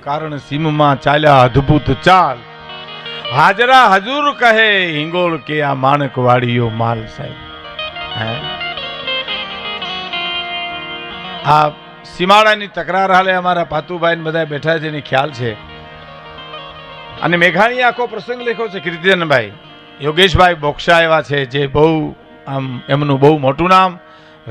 કારણ સીમમાં ચાલ્યા અદ્ભુત ચાલ, હાજરા હજુર કહે હિંગોળ કે આ માણકવાડીયો માલ. સાહેબ આ સીમાડાની તકરાર હાલે અમારા પાતુભાઈ ને બધા બેઠા છે, એની ખ્યાલ છે. અને મેઘાણીએ આખો પ્રસંગ લખ્યો છે. કીર્તિદાનભાઈ યોગેશભાઈ બોક્ષા એવા છે જે બહુ આમ એમનું બહુ મોટું નામ,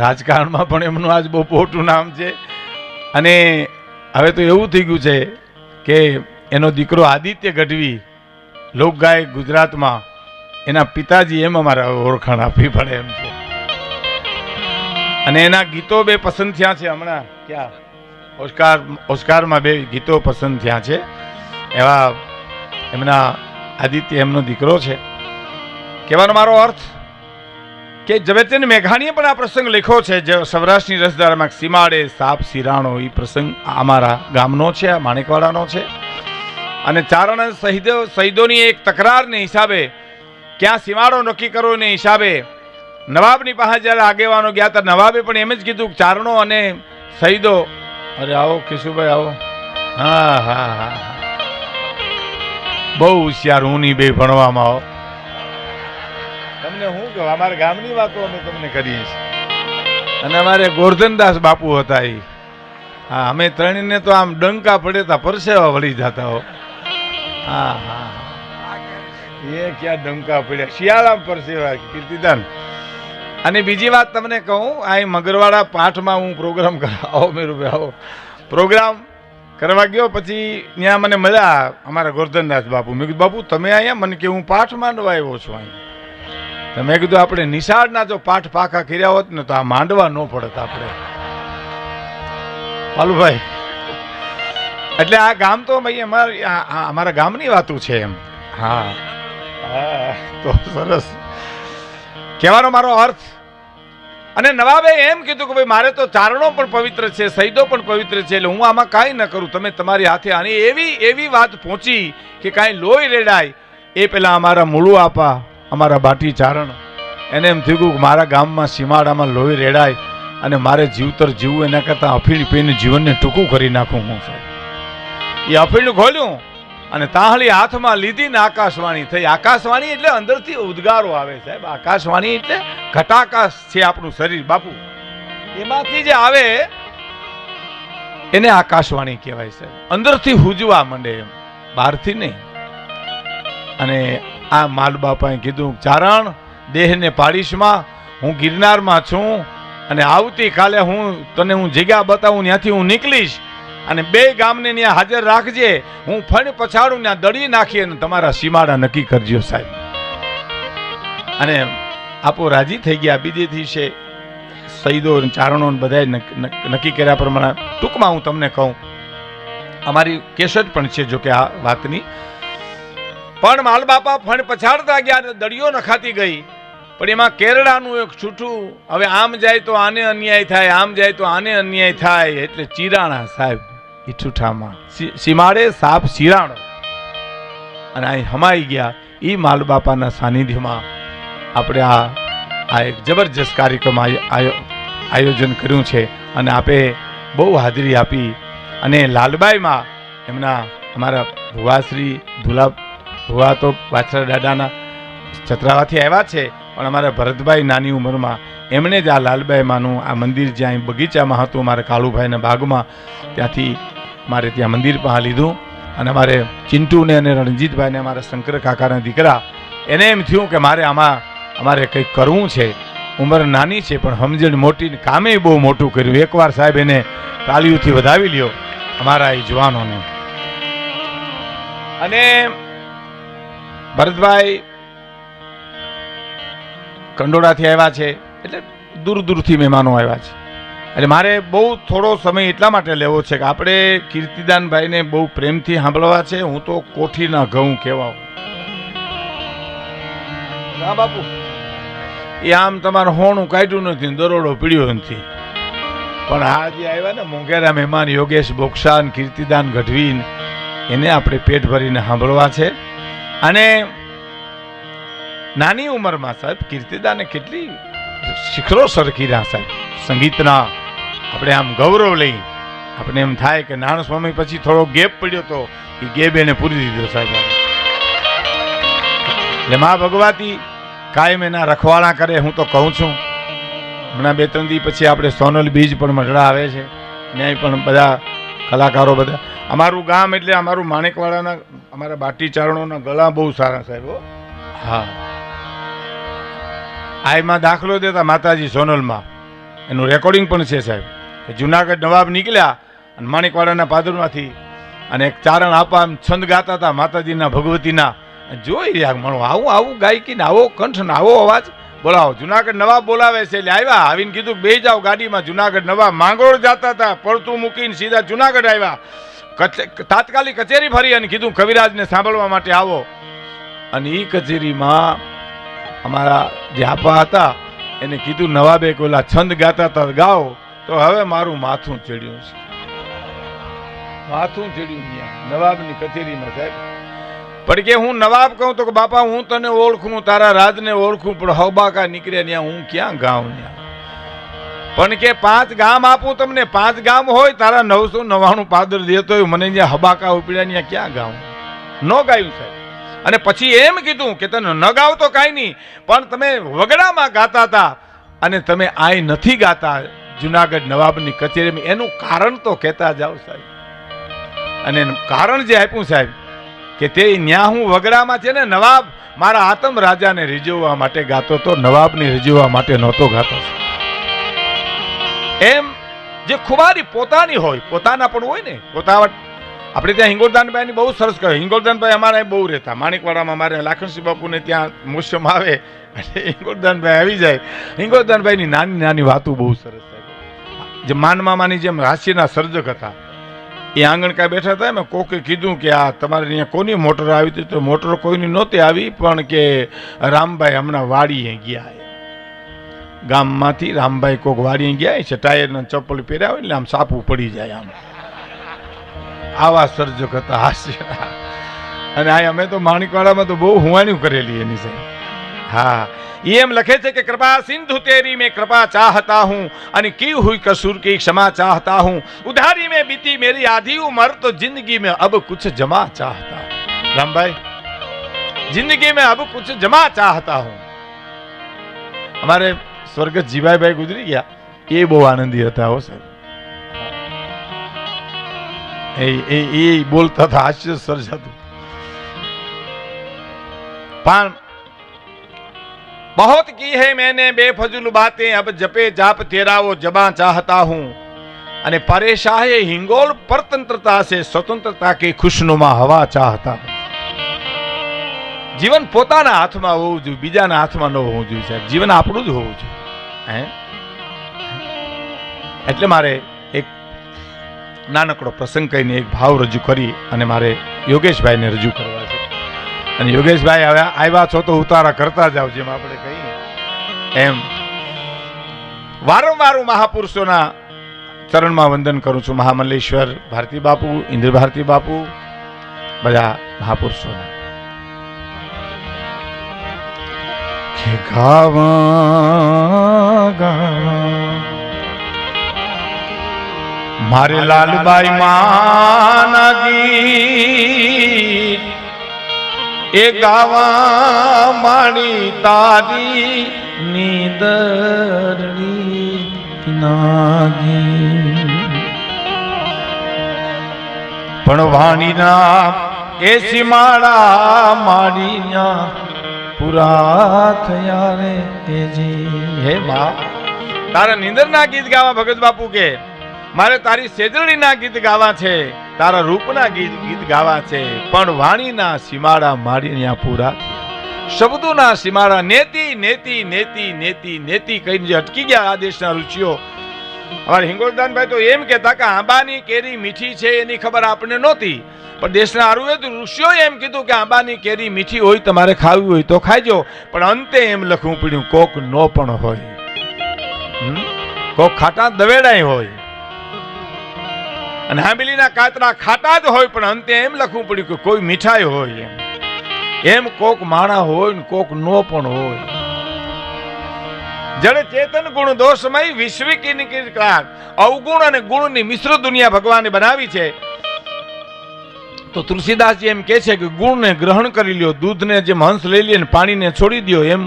રાજકારણમાં પણ એમનું આજ બહુ મોટું નામ છે. અને હવે તો એવું થઈ ગયું છે કે એનો દીકરો આદિત્ય ગઢવી લોકગાયક ગુજરાતમાં, એના પિતાજી એમ અમારે ઓળખાણ આપવી પડે એમ છે. અને એના ગીતો બે પસંદ થયા છે હમણાં, ક્યાં ઓસ્કારમાં બે ગીતો પસંદ થયા છે. એવા એમના આદિત્ય એમનો દીકરો છે. કહેવાનો મારો અર્થ કે ઝવેરચંદ મેઘાણીએ પણ આ પ્રસંગ લખ્યો છે. જે સૌરાષ્ટ્રની રસધારામાં સીમાડે સાપ સિરાણો, એ પ્રસંગ અમારા ગામનો છે, આ માણેકવાડાનો છે. અને ચારણ શહીદોની એક તકરારને હિસાબે ક્યાં સીમાડો નક્કી કરવાને હિસાબે નવાબની પાસે જ્યારે આગેવાનો ગયા હતા, નવાબે પણ એમ જ કીધું કે ચારણો અને શહીદો. અરે આવો કેશુભાઈ આવો. હા હા હા, બહુ હોશિયાર હું ની બે ભણવામાં આવો. તમને શું કહું, અમારા ગામની વાતો અમે તમને કરીએ છીએ. અને અમારે ગોરધનદાસ બાપુ હતા એ. હા, અમે ત્રણને તો આમ ડંકા પડે તા પરસેવા વળી જતા હો. હા હા, એ ક્યાં ડંકા પડ્યા, શિયાળામાં પરસેવા. કીર્તિદાન. અને બીજી વાત તમને કહું, આ મગરવાડા પાઠમાં હું પ્રોગ્રામ આવો મેરુભાઈ આવો પ્રોગ્રામ કરવા ગયો, પછી ત્યાં મને મળ્યા અમારા ગોરધનદાસ બાપુ. મેં કીધું બાપુ તમે અહીંયા? મને કે હું પાઠ માંડવા આવ્યો છું અહીંયા. મેં કીધું આપણે નિશાળના જો પાઠ પાકા કર્યા હોત ને તો આ માંડવા ન પડત આપણે. પાલુભાઈ એટલે આ ગામ તો ભાઈ અમારા ગામની વાતું છે એમ. હા હા, તો સરસ. કહેવાનો મારો અર્થ, અને નવાબે એમ કીધું કે ભાઈ મારે તો ચારણો પણ પવિત્ર છે, શહીદો પણ પવિત્ર છે, એટલે હું આમાં કાંઈ ન કરું, તમે તમારી હાથે. આની એવી વાત પહોંચી કે કાંઈ લોહી રેડાય એ પેલા અમારા મૂળું આપા, અમારા બાટી ચારણ, એને એમ થયું કે મારા ગામમાં સીમાડામાં લોહી રેડાય અને મારે જીવતર જીવવું એના કરતાં અફીણ પીને જીવનને ટૂંકું કરી નાખું હું. સાહેબ એ અફીણ ખોલ્યું અને તાહળી હાથમાં લીધી ને આકાશવાણી થઈ. આકાશવાણી એટલે અંદરથી ઉદ્ગારો આવે સાહેબ. આકાશવાણી એટલે ઘટાકાશ છે આપણું શરીર બાપુ, એમાંથી જે આવે એને આકાશવાણી કહેવાય સાહેબ. અંદરથી હુજવા માંડે એમ, બહારથી નહીં. અને આ માલ બાપાએ કીધું ચારણ દેહને પાડીશમાં, હું ગિરનારમાં છું અને આવતીકાલે હું તને જગ્યા બતાવું, ત્યાંથી હું નીકળીશ અને બે ગામને ત્યાં હાજર રાખજે. હું ફણ પછાડું ત્યાં દળી નાખી અને તમારા સીમાડા નક્કી કરજો સાહેબ. અને આપો રાજી થઈ ગયા. બીજે દિવસે શહીદો ચારણો બધા નક્કી કર્યા પ્રમાણે ટૂંકમાં હું તમને કહું, અમારી કેસેટ પણ છે જો કે આ વાતની. પણ માલ બાપા ફણ પછાડતા ગયા, દળીઓ નખાતી ગઈ, પણ એમાં કેરડાનું એક છૂટું, હવે આમ જાય તો આને અન્યાય થાય, આમ જાય તો આને અન્યાય થાય, એટલે ચીરાણા સાહેબ એ છૂઠામાં સીમાડે સાપ સિરાણો. અને અહીં હમાઈ ગયા. એ માલ બાપાના સાનિધ્યમાં આપણે આ એક જબરજસ્ત કાર્યક્રમ આયોજન કર્યું છે. અને આપે બહુ હાજરી આપી. અને લાલબાઈમાં એમના અમારા ભુવાશ્રી ધુલા ભુવા તો વાછરા દાદાના છત્રાવાથી આવ્યા છે, પણ અમારા ભરતભાઈ નાની ઉંમરમાં એમણે જ આ લાલબાઈમાંનું આ મંદિર જ્યાં બગીચામાં હતું મારા કાળુભાઈના બાગમાં, ત્યાંથી મારે ત્યાં મંદિર પાસે લીધું. અને અમારે ચિંટુને અને રણજીતભાઈને અમારા શંકર કાકાના દીકરા, એને એમ થયું કે અમારે કંઈક કરવું છે. ઉંમર નાની છે પણ સમજણ મોટી, કામે બહુ મોટું કર્યું. એકવાર સાહેબ એને તાળીઓથી વધાવી લ્યો અમારા એ જવાનોને. અને ભરતભાઈ કંડોળાથી આવ્યા છે, એટલે દૂર દૂરથી મહેમાનો આવ્યા છે. એટલે મારે બહુ થોડો સમય એટલા માટે લેવો છે કે આપણે કીર્તિદાનભાઈને બહુ પ્રેમથી સાંભળવા છે. હું તો કોઠીના ઘઉં કહેવા. હા બાપુ, એ આમ તમારું હોણું કાઢ્યું નથી, દરોડો પીડ્યો નથી, પણ આ જે આવ્યા ને મોંઘેરા મહેમાન યોગેશ બોક્ષા, કીર્તિદાન ગઢવી, એને આપણે પેટ ભરીને સાંભળવા છે. અને નાની ઉંમરમાં સાહેબ કીર્તિદાને કેટલી શિખરો સર કર્યા સાહેબ. સંગીતના આપણે આમ ગૌરવ લઈ આપણે એમ થાય કે નારાયણ સ્વામી પછી થોડો ગેપ પડ્યો તો એ ગેપ એને પૂરી દીધો સાહેબ. એટલે મા ભગવતી કાયમ એના રખવાળા કરે. હું તો કહું છું, હમણાં 2-3 દી પછી આપણે સોનલ બીજ પણ મંડળા આવે છે, ત્યાં પણ બધા કલાકારો બધા. અમારું ગામ એટલે અમારું માણેકવાડાના અમારા બાટી ચારણોના ગળા બહુ સારા સાહેબ. હા, આ એમાં દાખલો દેતા માતાજી સોનલમાં, એનું રેકોર્ડિંગ પણ છે સાહેબ. જુનાગઢ નવાબ નીકળ્યા અને માણેકવાડાના પાદરમાંથી અને એક ચારણ આપા છંદ ગાતા હતા માતાજીના ભગવતીના. જોઈ રહ્યા માણો આવું ગાયકી ને આવો કંઠ ને આવો અવાજ. બોલાવો, જુનાગઢ નવાબ બોલાવે છે. એટલે આવ્યા, આવીને કીધું બે જાઓ ગાડીમાં. જુનાગઢ નવાબ માંગરોળ જતા હતા, પડતું મૂકીને સીધા જુનાગઢ આવ્યા. તાત્કાલિક કચેરી ફરી અને કીધું કવિરાજને સાંભળવા માટે આવો. અને એ કચેરીમાં અમારા જે આપા હતા એને કીધું નવાબે કોલા છંદ ગાતા હતા ગાઓ. તો હવે મારું માથું ચડ્યું છે, માથું ચડ્યું ત્યાં નવાબની કચેરીમાં સાહેબ. પણ કે હું નવાબ કહું તો કે બાપા હું તને ઓળખું, તારા રાજને ઓળખું, પણ હબાકા નીકળે ત્યાં હું ક્યાં ગાઉં ત્યાં. પણ કે 5 ગામ આપું તમને, 5 ગામ હોય તારા 999 પાદર દેતો હોય, મને ત્યાં હબાકા ઉપડ્યા ત્યાં ક્યાં ગાઉં. ન ગાયું સાહેબ. અને પછી એમ કીધું કે તને ન ગાવ તો કાંઈ નહીં, પણ તમે વગડામાં ગાતા હતા અને તમે આય નથી ગાતા જુનાગઢ નવાબની કચેરીમાં, એનું કારણ તો કહેતા જાઓ સાહેબ. અને એનું કારણ જે આપ્યું સાહેબ કે તે ન્યા હું વગડામાં છે ને નવાબ મારા આતમ રાજાને રીઝવવા માટે ગાતો તો, નવાબને રીઝવવા માટે નહોતો ગાતો. એમ જે ખુમારી પોતાની હોય, પોતાના પણ હોય ને પોતા. આપણે ત્યાં હિંગોળદાનભાઈની બહુ સરસ કહે. હિંગોળદાનભાઈ અમારા બહુ રહેતા માણેકવાડામાં. મારે લાખણસિંહ બાપુને ત્યાં મોસમ આવે એટલે હિંગોળદાનભાઈ આવી જાય. હિંગોળદાનભાઈની નાની નાની વાતો બહુ સરસ થાય. જે માનમામાની જેમ હાસ્યના સર્જક હતા. એ આંગણ કાંઈ બેઠા હતા, મેં કોકે કીધું કે આ તમારે અહીંયા કોની મોટર આવી હતી? તો મોટર કોઈની નહોતી આવી, પણ કે રામભાઈ હમણાં વાડીએ ગયા, ગામમાંથી રામભાઈ કોક વાડીએ ગયા છે, ટાયરના ચપ્પલ પહેર્યા હોય એટલે આમ સાપું પડી જાય આમ. આવા સર્જક હતા હાસ્ય. અને આ અમે તો માણેકવાડામાં તો બહુ હુવાણ્યું કરેલી એની સાહેબ. હા, એમ લખે છે કે कृपा सिंधु तेरी में कृपा चाहता हूँ, અને की हुई कसूर की क्षमा चाहता हूँ, उधारी में बीती मेरी आधी उम्र, तो जिंदगी में अब कुछ जमा चाहता हूँ. रामभाई, जिंदगी में अब कुछ जमा चाहता हूँ. हमारे स्वर्गस्थ जीवाभाई गुजरी ગયા, એ બહુ આનંદી હતા હો સાહેબ. એ બોલતા હતા, હાસ્ય સર્જાતું. પણ बहुत की है मैंने बेफजूल बातें, अब जपे जाप तेरा वो जबा चाहता हूं, અને परेशाए हिंगोल परतंत्रता से स्वतंत्रता की खुशनुमा हवा चाहता हूं. જીવન પોતાના હાથમાં હોવું જોઈએ, બીજાના હાથમાં ન હોવું જોઈએ સાહેબ. જીવન આપણું જ હોવું જોઈએ. એટલે મારે એક નાનકડો પ્રસંગ કહીને એક ભાવ રજૂ કરી અને મારે યોગેશભાઈને રજૂ કરવા છે. અને યોગેશભાઈ આવ્યા છો તો ઉતારા કરતા જાવ, જેમ આપણે કહીએ એમ. વારંવાર મહાપુરુષોના ચરણમાં વંદન કરું છું. મહામલ્લેશ્વર ભારતી બાપુ, ઇન્દ્ર ભારતી બાપુ, બધા મહાપુરુષોના. મારે લાલબાઈ માના ગીત એ ગાવા માણી તારી નીદરણી નાગી, પણ વાણીના એ સીમાડા માડીના પૂરા થયા રે તેજી. હે માં, તારા નીંદરના ગીત ગાવા ભગત બાપુ કે મારે તારી સેજડીના ગીત ગાવા છે, તારા રૂપના ગીત ગાવા છે, પણ વાણીના સીમાડા માડીના પૂરા. શબ્દોના સીમાડા નેતી નેતી નેતી નેતી નેતી કહીને જે અટકી ગયા આ દેશના ઋષિઓ. અમારે હિંગોળદાનભાઈ તો એમ કહેતા કે આંબાની કેરી મીઠી છે એની ખબર આપણને નહોતી, પણ દેશના આયુર્વેદ ઋષિઓ એમ કીધું કે આંબાની કેરી મીઠી હોય, તમારે ખાવી હોય તો ખાઈજો. પણ અંતે એમ લખવું પડ્યું કોક નો પણ હોય, કોક ખાટા દવેડાય હોય, અને હાંબીલીના કાતરા ખાટા જ હોય, પણ અંતે એમ લખવું પડ્યું કે કોઈ મીઠાઈ હોય. એમ કોક માણા હોય ને કોક નો પણ હોય. જળ ચેતન ગુણ દોષમય વિશ્વિકીની કાળ અવગુણ અને ગુણની મિશ્ર દુનિયા ભગવાને બનાવી છે. તો તુલસીદાસજી એમ કહે છે કે ગુણને ગ્રહણ કરી લ્યો, દૂધને જેમ હંસ લઈ લે ને પાણીને છોડી દો એમ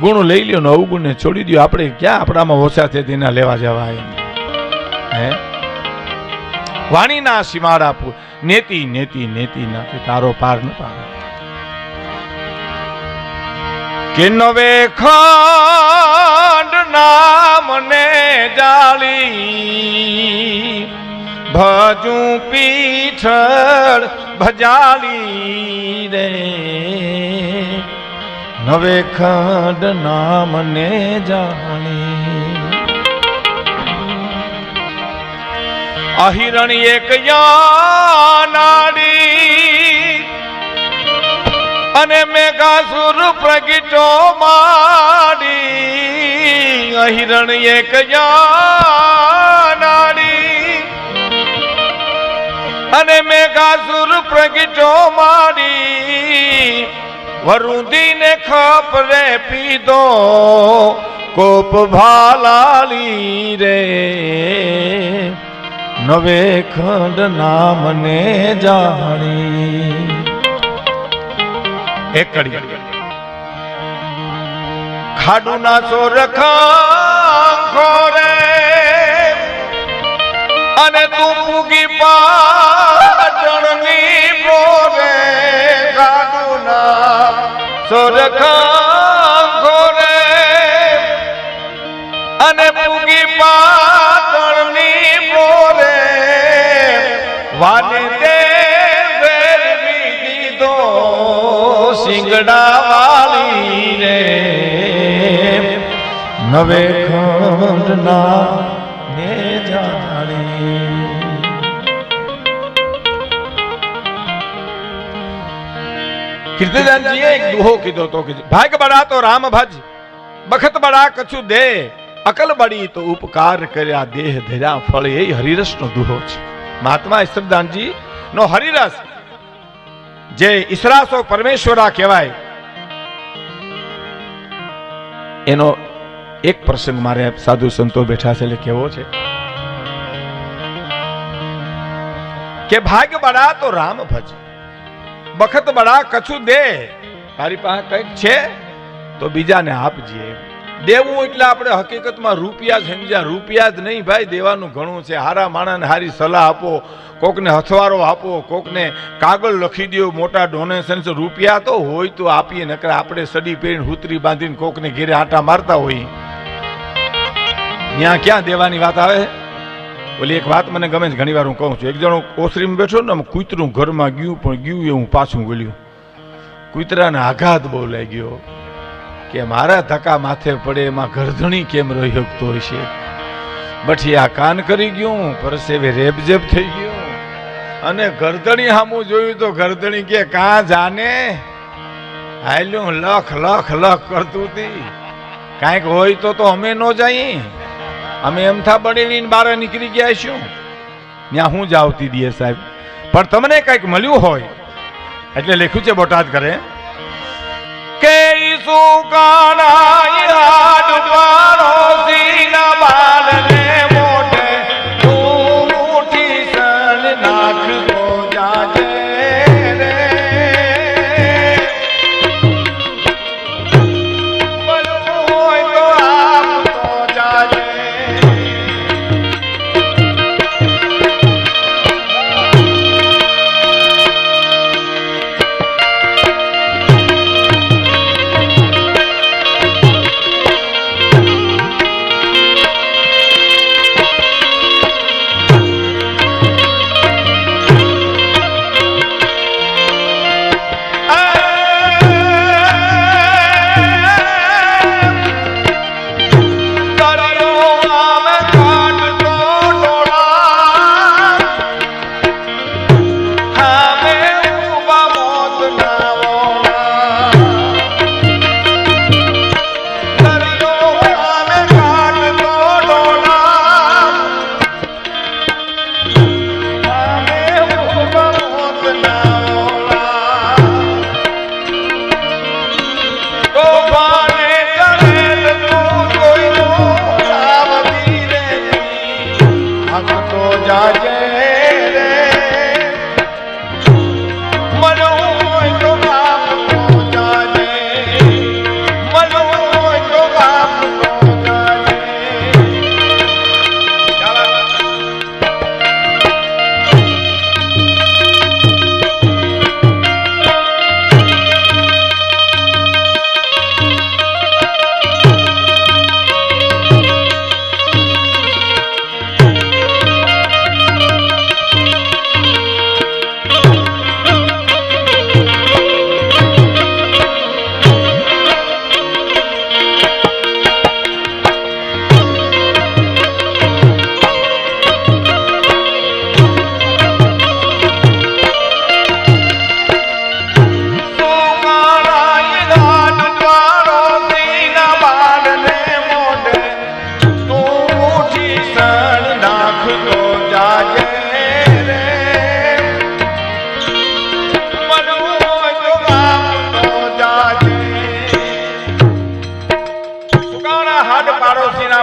ગુણ લઈ લ્યો ને અવગુણને છોડી દો. આપણે ક્યાં આપણામાં ઓછા છે તેના લેવા જવા એમ હે. વાણીના સીમાડા નેતિ નેતિ નેતિ ના તારો પાર ન પાર. કે નવે ખંડ નામને જાળી ભજું પીઠળ ભજાળી રે. નવે ખંડ નામને જાળી અહિરણ એક યાનાડી અને મેઘાસુર પ્રગટો માડી. અહિરણ એક યાનાડી અને મેઘાસુર પ્રગટો માડી. વરુદીને ખપરે પીધો કોપ ભાલાલી રે. નવે ખંડ નામને જાણી. એક કડી ખાડું ના સોરખા રે અને તું પૂગી પાટણની પ્રોરે. ખાડું ના સોરખા રે અને પૂગી પાટણની પ્રોરે. વાને તે વેરવી દીધો સિંગડા વાળી રે. નવે ખંડ ના ને જાણી. કીર્તિદાનજીએ એક દુહો કીધો તો કે ભાગ બડા તો રામ ભજ, બખત બડા કછુ દે, અકલ બડી તો ઉપકાર કર્યા દેહ ધર્યા ફળ. એ હરિરસ નો દુહો છે. મહાત્મા ઈશ્વરદાનજી નો હરિરસ જે ઈશ્વરાસો પરમેશ્વરા કહેવાય એનો એક પ્રસંગ મારે સાધુ સંતો બેઠા છે એટલે કેવો છે કે ભાગ બડા તો રામ ભજ, બખત બડા કછું દે. તારી પાસે કંઈક છે તો બીજાને આપજે. દેવું એટલે આપણે હકીકતમાં રૂપિયા જ સમજ્યા. રૂપિયા જ નહીં ભાઈ, દેવાનું ઘણું છે. હારા માણસને હારી સલાહ આપો, કોકને હથવારો આપો, કોકને કાગળ લખી દો, મોટા ડોનેશન. રૂપિયા તો હોય તો આપીએ, નકર આપણે સડી પહેરીને હુતરી બાંધીને કોકને ઘેરે આટા મારતા હોય ત્યાં ક્યાં દેવાની વાત આવે. ઓલી એક વાત મને ગમે છે, ઘણી વાર હું કહું છું. એક જણો ઓસરીમાં બેઠો ને કૂતરું ઘરમાં ગયું, પણ ગયું એ હું પાછું બોલ્યું. કૂતરાને આઘાત બહુ લાગ્યો કે મારા ધક્કા માથે પડે એમાં ગરધણી કેમ રહી શકતો હશે. બઠી આ કાન કરી ગયું, પરસેવે રેબજેબ થઈ ગયું અને ગરદણી સામું જોયું તો ગરદણી કે કાં જાને હાલ્યું લખ લખ લખ કરતું હતી. કાંઈક હોય તો અમે ન જઈએ, અમે એમ થા બનેલી બહાર નીકળી ગયા છું. ત્યાં હું જ આવતી દઈએ સાહેબ. પણ તમને કંઈક મળ્યું હોય એટલે લખ્યું છે બોટાદ કરે કે સુકાના હાડ પાડો સીના બાલને મોઢે તું ઉઠી સન નાખતો જાજે રે. બોલું હોય તો આપતો જાજે.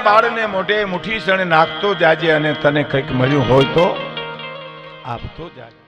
બાળને મોઢે મુઠ્ઠી સણે નાખતો જાજે અને તને કંઈક મળ્યું હોય તો આપતો જાજે.